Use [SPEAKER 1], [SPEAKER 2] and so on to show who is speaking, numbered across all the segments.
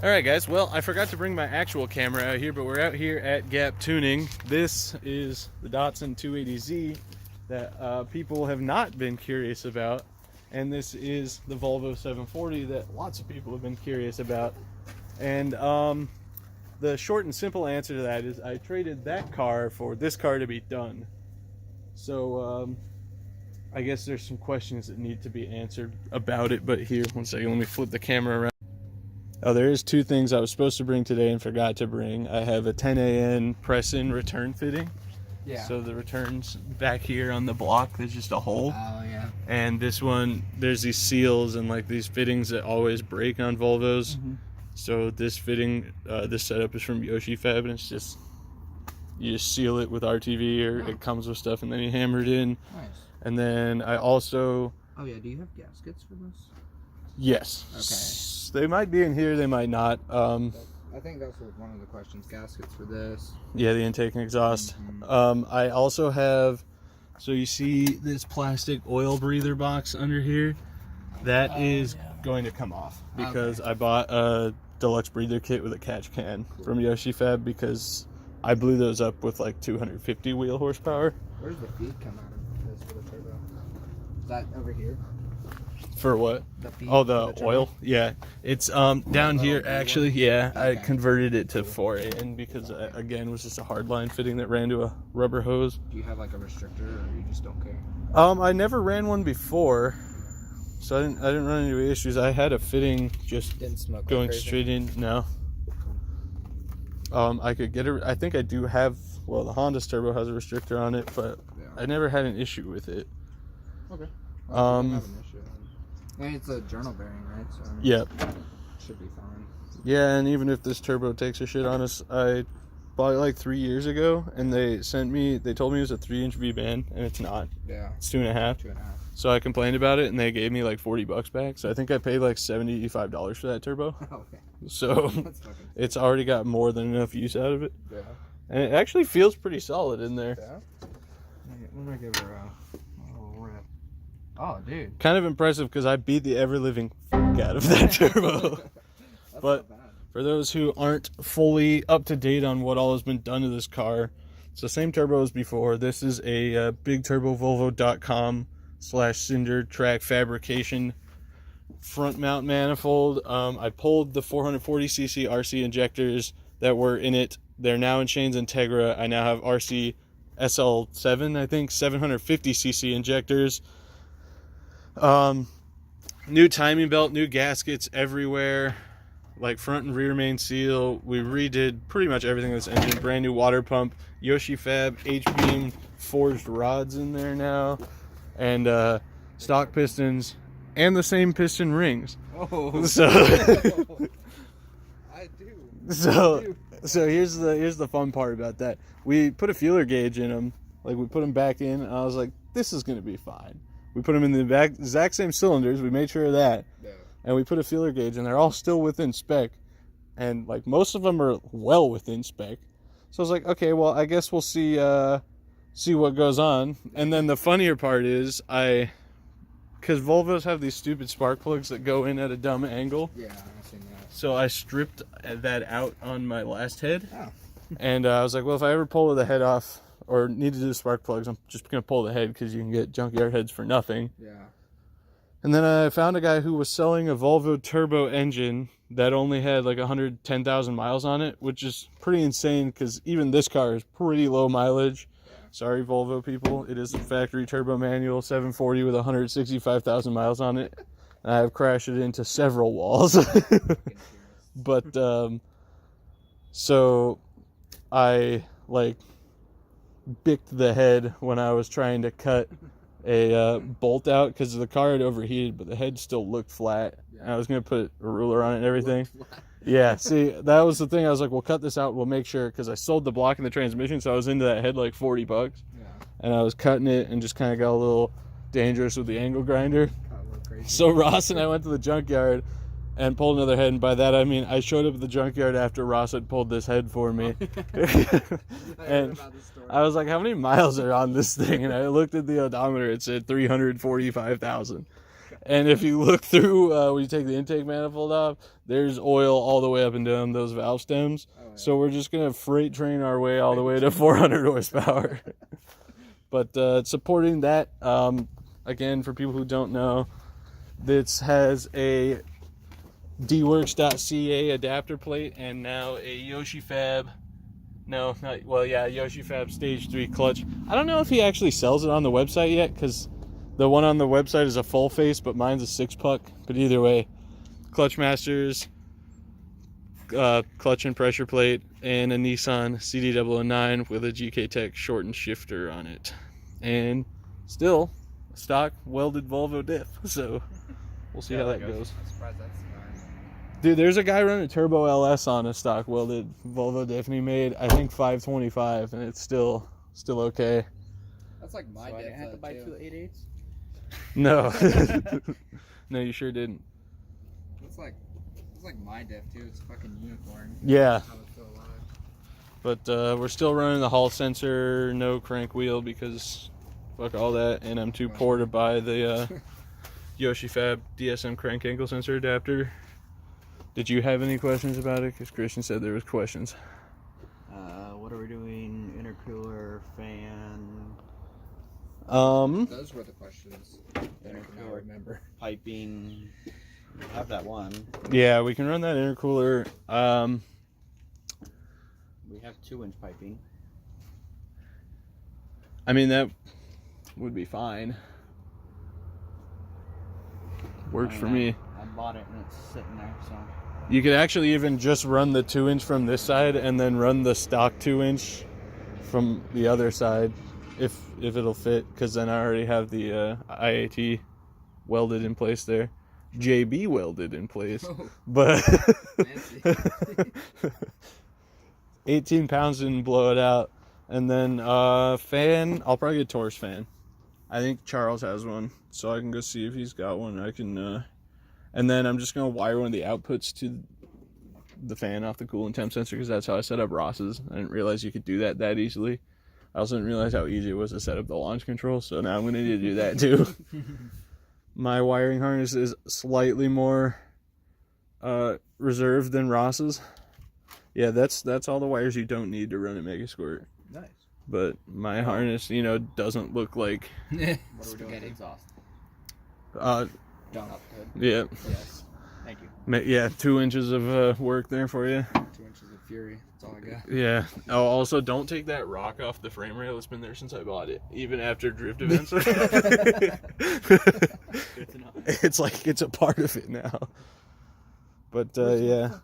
[SPEAKER 1] Alright guys, well I forgot to bring my actual camera out here, but we're out here at Gap Tuning. This is the Datsun 280Z that people have not been curious about, and this is the Volvo 740 that lots of people have been curious about. And the short and simple answer to that is I traded that car for this car to be done. So I guess there's some questions that need to be answered about it, but here, one second, let me flip the camera around. Oh, there is two things I was supposed to bring today and forgot to bring. I have a 10AN press-in return fitting.
[SPEAKER 2] Yeah.
[SPEAKER 1] So the returns back here on the block, there's just a hole.
[SPEAKER 2] Oh, yeah.
[SPEAKER 1] And this one, there's these seals and like these fittings that always break on Volvos.
[SPEAKER 2] Mm-hmm.
[SPEAKER 1] So this fitting, this setup is from Yoshi Fab, and it's just, you just seal it with RTV, or it comes with stuff and then you hammer it in.
[SPEAKER 2] Nice.
[SPEAKER 1] And then I also...
[SPEAKER 2] Oh, yeah. Do you have gaskets for this?
[SPEAKER 1] Yes.
[SPEAKER 2] Okay.
[SPEAKER 1] They might be in here, they might not.
[SPEAKER 2] I think that's one of the questions. Gaskets for this.
[SPEAKER 1] Yeah, the intake and exhaust.
[SPEAKER 2] Mm-hmm.
[SPEAKER 1] I also have, so you see this plastic oil breather box under here? That is going to come off because I bought a deluxe breather kit with a catch can from Yoshi Fab because I blew those up with like 250 wheel horsepower.
[SPEAKER 2] Where's the feed come out of this for the turbo? Is that over here?
[SPEAKER 1] For what?
[SPEAKER 2] The feed
[SPEAKER 1] Oh,
[SPEAKER 2] for
[SPEAKER 1] the
[SPEAKER 2] turbo?
[SPEAKER 1] oil? Yeah. It's down here actually. Yeah, I
[SPEAKER 2] Okay.
[SPEAKER 1] converted it to 4AN because again, it was just a hardline fitting that ran to a rubber hose.
[SPEAKER 2] Do you have like a restrictor, or you just don't care?
[SPEAKER 1] I never ran one before, so I didn't run into issues. I had a fitting just
[SPEAKER 2] Didn't smoke like
[SPEAKER 1] going
[SPEAKER 2] crazy?
[SPEAKER 1] straight in. No. I could get it. I think I do have. Well, the Honda's turbo has a restrictor on it, but
[SPEAKER 2] Yeah.
[SPEAKER 1] I never had an issue with it.
[SPEAKER 2] Okay. Well, you don't have an issue, then. And it's a journal bearing, right? So I mean,
[SPEAKER 1] Yep.
[SPEAKER 2] should be fine.
[SPEAKER 1] Yeah, and even if this turbo takes a shit on us, I bought it like 3 years ago, and they told me it was a 3-inch V-band, and it's not.
[SPEAKER 2] Yeah.
[SPEAKER 1] It's 2.5.
[SPEAKER 2] 2.5.
[SPEAKER 1] So I complained about it, and they gave me like $40 back. So I think I paid like $75 for that turbo.
[SPEAKER 2] Okay.
[SPEAKER 1] So
[SPEAKER 2] That's fucking
[SPEAKER 1] it's already got more than enough use out of it.
[SPEAKER 2] Yeah.
[SPEAKER 1] And it actually feels pretty solid in there.
[SPEAKER 2] Yeah. Let me give her a little rip. Oh, dude.
[SPEAKER 1] Kind of impressive because I beat the ever-living out of that turbo.
[SPEAKER 2] That's
[SPEAKER 1] But
[SPEAKER 2] not bad.
[SPEAKER 1] for those who aren't fully up to date on what all has been done to this car, it's the same turbo as before. This is a bigturbovolvo.com/cinder track fabrication front mount manifold. I pulled the 440cc RC injectors that were in it. They're now in Shane's Integra. I now have RC SL7, I think, 750cc injectors. New timing belt, new gaskets everywhere, like front and rear main seal. We redid pretty much everything in this engine. Brand new water pump, Yoshi Fab H-beam forged rods in there now, and stock pistons and the same piston rings.
[SPEAKER 2] Oh.
[SPEAKER 1] So
[SPEAKER 2] I do.
[SPEAKER 1] so here's the fun part about that. We put a feeler gauge in them, like we put them back in, and I was like, this is gonna be fine. We put them in the exact same cylinders. We made sure of that.
[SPEAKER 2] Yeah.
[SPEAKER 1] And we put a feeler gauge, and they're all still within spec. And like most of them are well within spec. So I was like, okay, well, I guess we'll see what goes on. And then the funnier part is because Volvos have these stupid spark plugs that go in at a dumb angle.
[SPEAKER 2] Yeah, I've seen that.
[SPEAKER 1] So I stripped that out on my last head.
[SPEAKER 2] Oh.
[SPEAKER 1] And I was like, well, if I ever pull the head off or need to do the spark plugs, I'm just going to pull the head because you can get junkyard heads for nothing.
[SPEAKER 2] Yeah.
[SPEAKER 1] And then I found a guy who was selling a Volvo turbo engine that only had like 110,000 miles on it, which is pretty insane because even this car is pretty low mileage.
[SPEAKER 2] Yeah.
[SPEAKER 1] Sorry, Volvo people. It is a factory turbo manual 740 with 165,000 miles on it. And I have crashed it into several walls. But, so I like bicked the head when I was trying to cut a bolt out because the car had overheated, but the head still looked flat. And I was going to put a ruler on it and everything. Yeah, see, that was the thing. I was like, we'll cut this out. We'll make sure, because I sold the block and the transmission, so I was into that head like $40.
[SPEAKER 2] Yeah.
[SPEAKER 1] And I was cutting it and just kind of got a little dangerous with the angle grinder.
[SPEAKER 2] Oh, a little crazy.
[SPEAKER 1] So Ross and I went to the junkyard and pulled another head, and by that I mean I showed up at the junkyard after Ross had pulled this head for me. And I was like, how many miles are on this thing? And I looked at the odometer, it said 345,000. And if you look through, when you take the intake manifold off, there's oil all the way up and down those valve stems.
[SPEAKER 2] Oh, yeah.
[SPEAKER 1] So we're just going to freight train our way all the way to 400 horsepower. But supporting that, again, for people who don't know, this has a dworks.ca adapter plate and now a YoshiFab. No, not, well, yeah, YoshiFab Stage 3 clutch. I don't know if he actually sells it on the website yet, because the one on the website is a full face, but mine's a 6-puck. But either way, Clutch Masters, clutch and pressure plate, and a Nissan CD009 with a GK Tech shortened shifter on it. And still, stock welded Volvo diff. So we'll see how that goes.
[SPEAKER 2] I'm surprised that's fine.
[SPEAKER 1] Dude, there's a guy running Turbo LS on a stock welded Volvo diff, and he made, I think, 525, and it's still okay.
[SPEAKER 2] That's like my
[SPEAKER 3] So I
[SPEAKER 2] diff,
[SPEAKER 3] didn't have to buy
[SPEAKER 2] too.
[SPEAKER 3] 2 8/8s?
[SPEAKER 1] No. No, you sure didn't.
[SPEAKER 2] It's like my diff too. It's a fucking unicorn.
[SPEAKER 1] Yeah.
[SPEAKER 2] How it's still alive.
[SPEAKER 1] But we're still running the Hall sensor, no crank wheel, because fuck all that, and I'm too poor to buy the YoshiFab DSM crank ankle sensor adapter. Did you have any questions about it? Because Christian said there was questions.
[SPEAKER 3] What are we doing? Intercooler, fan,
[SPEAKER 2] Those were the questions that I can now remember.
[SPEAKER 3] piping. I have that one.
[SPEAKER 1] Yeah, we can run that intercooler.
[SPEAKER 3] We have 2-inch piping.
[SPEAKER 1] I mean, that would be fine. Works for me.
[SPEAKER 3] I bought it and it's sitting there, so.
[SPEAKER 1] You could actually even just run the 2-inch from this side and then run the stock 2-inch from the other side if it'll fit, because then I already have the IAT welded in place there. JB welded in place.
[SPEAKER 2] Oh.
[SPEAKER 1] But
[SPEAKER 2] Fancy.
[SPEAKER 1] 18 pounds didn't blow it out. And then fan, I'll probably get a Taurus fan. I think Charles has one, so I can go see if he's got one. I can and then I'm just going to wire one of the outputs to the fan off the cool and temp sensor, because that's how I set up Ross's. I didn't realize you could do that easily. I also didn't realize how easy it was to set up the launch control, so now I'm going to need to do that too. My wiring harness is slightly more reserved than Ross's. Yeah, that's all the wires you don't need to run a Mega Squirt.
[SPEAKER 3] Nice.
[SPEAKER 1] But my harness, doesn't look like
[SPEAKER 3] What are we doing?
[SPEAKER 2] Spaghetti.
[SPEAKER 3] Exhaust.
[SPEAKER 2] Don't.
[SPEAKER 1] Yeah.
[SPEAKER 3] Yes. Thank you.
[SPEAKER 1] Yeah, 2 inches of work there for you.
[SPEAKER 2] 2 inches of fury. That's all I got.
[SPEAKER 1] Yeah. Oh, also, don't take that rock off the frame rail. It's been there since I bought it, even after drift events.
[SPEAKER 3] Good to know.
[SPEAKER 1] It's like it's a part of it now. But yeah,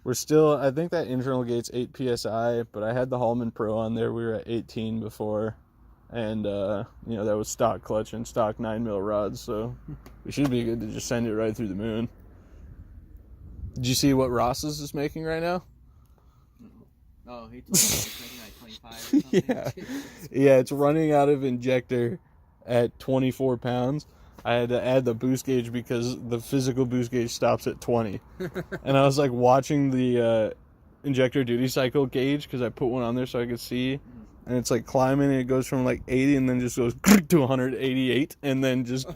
[SPEAKER 1] we're still. I think that internal gate's 8 psi, but I had the Hallman Pro on there. We were at 18 before, and that was stock clutch and stock 9mm rods, so we should be good to just send it right through the moon. Did you see what Ross's is making right now?
[SPEAKER 3] Oh, he told me it's making like 25 or something.
[SPEAKER 1] Yeah, it's running out of injector at 24 pounds. I had to add the boost gauge because the physical boost gauge stops at 20. And I was like watching the injector duty cycle gauge, because I put one on there so I could see. And it's like climbing, and it goes from like 80 and then just goes to 188 and then just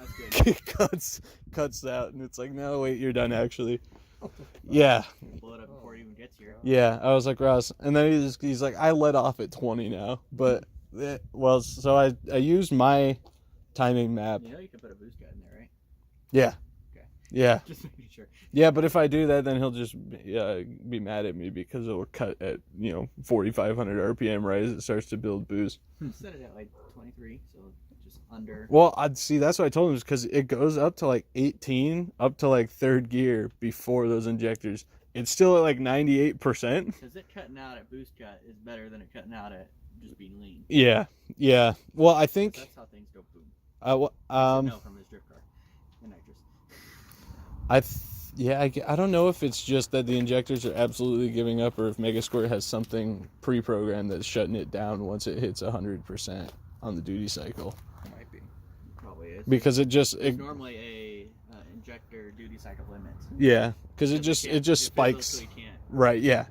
[SPEAKER 1] cuts out. And it's like, no, wait, you're done actually. Yeah.
[SPEAKER 3] Blow it up before it even gets here.
[SPEAKER 1] Yeah, I was like, Ross. And then he's like, I let off at 20 now. But, so I used my timing map.
[SPEAKER 3] You can put a boost guide in there, right?
[SPEAKER 1] Yeah.
[SPEAKER 3] Okay.
[SPEAKER 1] Yeah.
[SPEAKER 3] Just making sure.
[SPEAKER 1] Yeah, but if I do that, then he'll just be mad at me, because it'll cut at 4,500 RPM right as it starts to build boost.
[SPEAKER 3] Set it at like 23, so just under.
[SPEAKER 1] Well, I'd see. That's what I told him, is because it goes up to like 18, up to like third gear before those injectors. It's still at like 98%.
[SPEAKER 3] Because it cutting out at boost cut is better than it cutting out at just being lean.
[SPEAKER 1] Yeah. Well, I think.
[SPEAKER 3] That's how things go boom.
[SPEAKER 1] No,
[SPEAKER 3] from his drift car. And nitrous.
[SPEAKER 1] I don't know if it's just that the injectors are absolutely giving up, or if Mega Squirt has something pre-programmed that's shutting it down once it hits 100% on the duty cycle.
[SPEAKER 2] It might be.
[SPEAKER 3] Probably is.
[SPEAKER 1] Because
[SPEAKER 3] It's normally a injector duty cycle limit.
[SPEAKER 1] Yeah, because it just spikes. Right, yeah.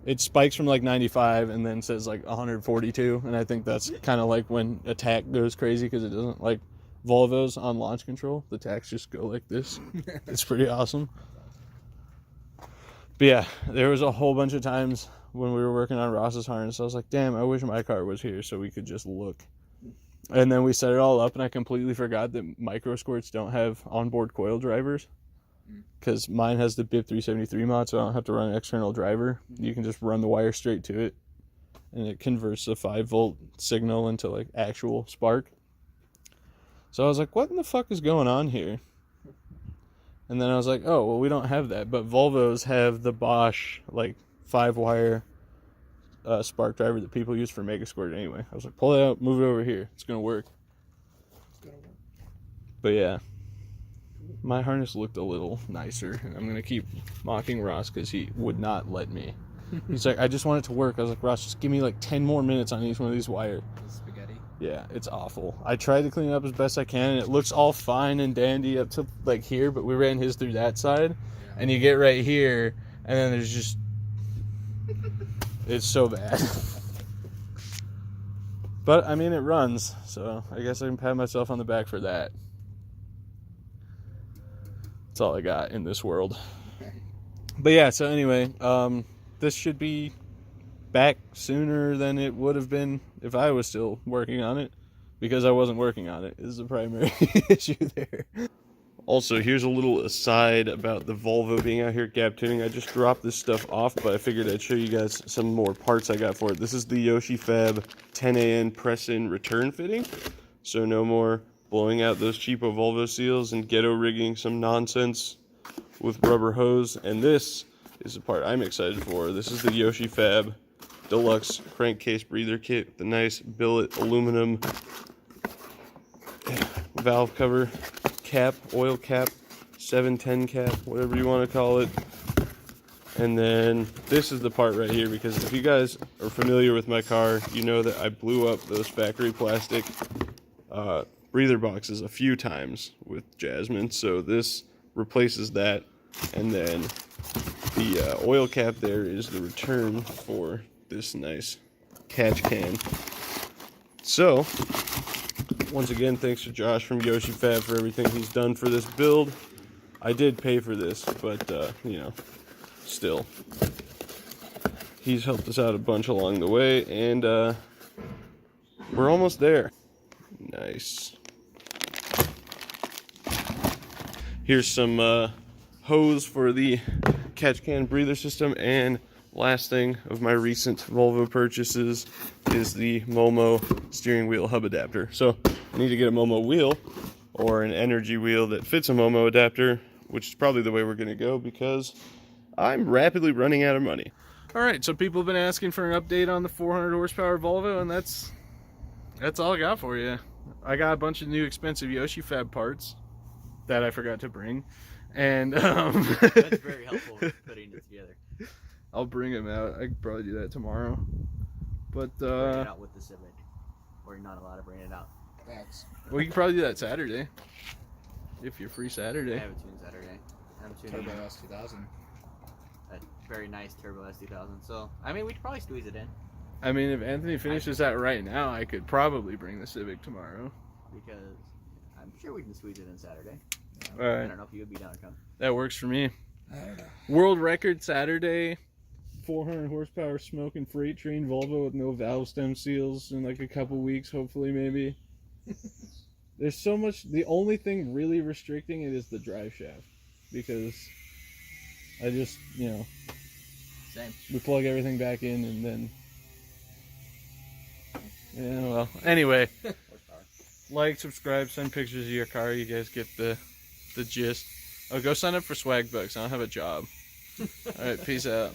[SPEAKER 1] It spikes from like 95 and then says like 142, and I think that's kind of like when attack goes crazy, because it doesn't like, it doesn't stop. It just spikes.
[SPEAKER 3] Yeah,
[SPEAKER 1] Volvos on launch control. The tacks just go like this. It's pretty awesome. But yeah, there was a whole bunch of times when we were working on Ross's harness, I was like, damn, I wish my car was here so we could just look. And then we set it all up, and I completely forgot that micro squirts don't have onboard coil drivers. Because mine has the BIP 373 mod, so I don't have to run an external driver. You can just run the wire straight to it, and it converts the 5-volt signal into like actual spark. So I was like, what in the fuck is going on here? And then I was like, oh, well, we don't have that. But Volvos have the Bosch, like, 5-wire spark driver that people use for Mega Squirt anyway. I was like, pull it out, move it over here. It's going to work. But yeah, my harness looked a little nicer. And I'm going to keep mocking Ross because he would not let me. He's like, I just want it to work. I was like, Ross, just give me like 10 more minutes on each one of these wires.
[SPEAKER 2] Spaghetti.
[SPEAKER 1] Yeah, it's awful. I tried to clean it up as best I can, and it looks all fine and dandy up to like here, but we ran his through that side, and you get right here, and then there's just, it's so bad. But, I mean, it runs, so I guess I can pat myself on the back for that. That's all I got in this world. But yeah, so anyway, this should be back sooner than it would have been if I was still working on it, because I wasn't working on it is the primary issue there. Also, here's a little aside about the Volvo being out here at Gap Tuning. I just dropped this stuff off, but I figured I'd show you guys some more parts I got for it. This is the Yoshi Fab 10AN press-in return fitting, so no more blowing out those cheapo Volvo seals and ghetto rigging some nonsense with rubber hose. And this is the part I'm excited for. This is the Yoshi Fab Deluxe crankcase breather kit with the nice billet aluminum valve cover cap, oil cap, 710 cap, whatever you want to call it. And then this is the part right here, because if you guys are familiar with my car, you know that I blew up those factory plastic breather boxes a few times with Jasmine. So this replaces that, and then the oil cap there is the return for this nice catch can. So once again, thanks to Josh from Yoshi Fab for everything he's done for this build. I did pay for this, but you know, still, he's helped us out a bunch along the way, and we're almost there. Nice. Here's some hose for the catch can breather system, and last thing of my recent Volvo purchases is the Momo steering wheel hub adapter. So I need to get a Momo wheel or an energy wheel that fits a Momo adapter, which is probably the way we're going to go because I'm rapidly running out of money. All right, so people have been asking for an update on the 400 horsepower Volvo, and that's all I got for you. I got a bunch of new expensive Yoshi Fab parts that I forgot to bring, and
[SPEAKER 3] That's very helpful with putting it together.
[SPEAKER 1] I'll bring them out. I could probably do that tomorrow. But
[SPEAKER 3] Bring it out with the Civic, or you're not allowed to bring it out.
[SPEAKER 2] Thanks.
[SPEAKER 1] well, you can probably do that Saturday if you're free
[SPEAKER 3] I
[SPEAKER 1] Saturday.
[SPEAKER 3] have a tune Saturday. I'm tuning
[SPEAKER 2] Turbo S2000.
[SPEAKER 3] a very nice Turbo S2000. So I mean, we could probably squeeze it in
[SPEAKER 1] I mean, if Anthony finishes that right now, I could probably bring the Civic tomorrow.
[SPEAKER 3] because I'm sure we can squeeze it in Saturday.
[SPEAKER 1] All
[SPEAKER 3] I
[SPEAKER 1] right,
[SPEAKER 3] don't know if you would be down to come.
[SPEAKER 1] that works for me.
[SPEAKER 2] I don't know.
[SPEAKER 1] World record Saturday, 400 horsepower smoking freight train Volvo with no valve stem seals in like a couple weeks, hopefully, maybe. There's so much. The only thing really restricting it is the drive shaft, because I just, you know,
[SPEAKER 3] Same.
[SPEAKER 1] we plug everything back in and then, yeah, well, anyway,
[SPEAKER 3] Horsepower.
[SPEAKER 1] like, subscribe, send pictures of your car. You guys get the gist. Oh, go sign up for Swag Bucks. I don't have a job. All right, peace out.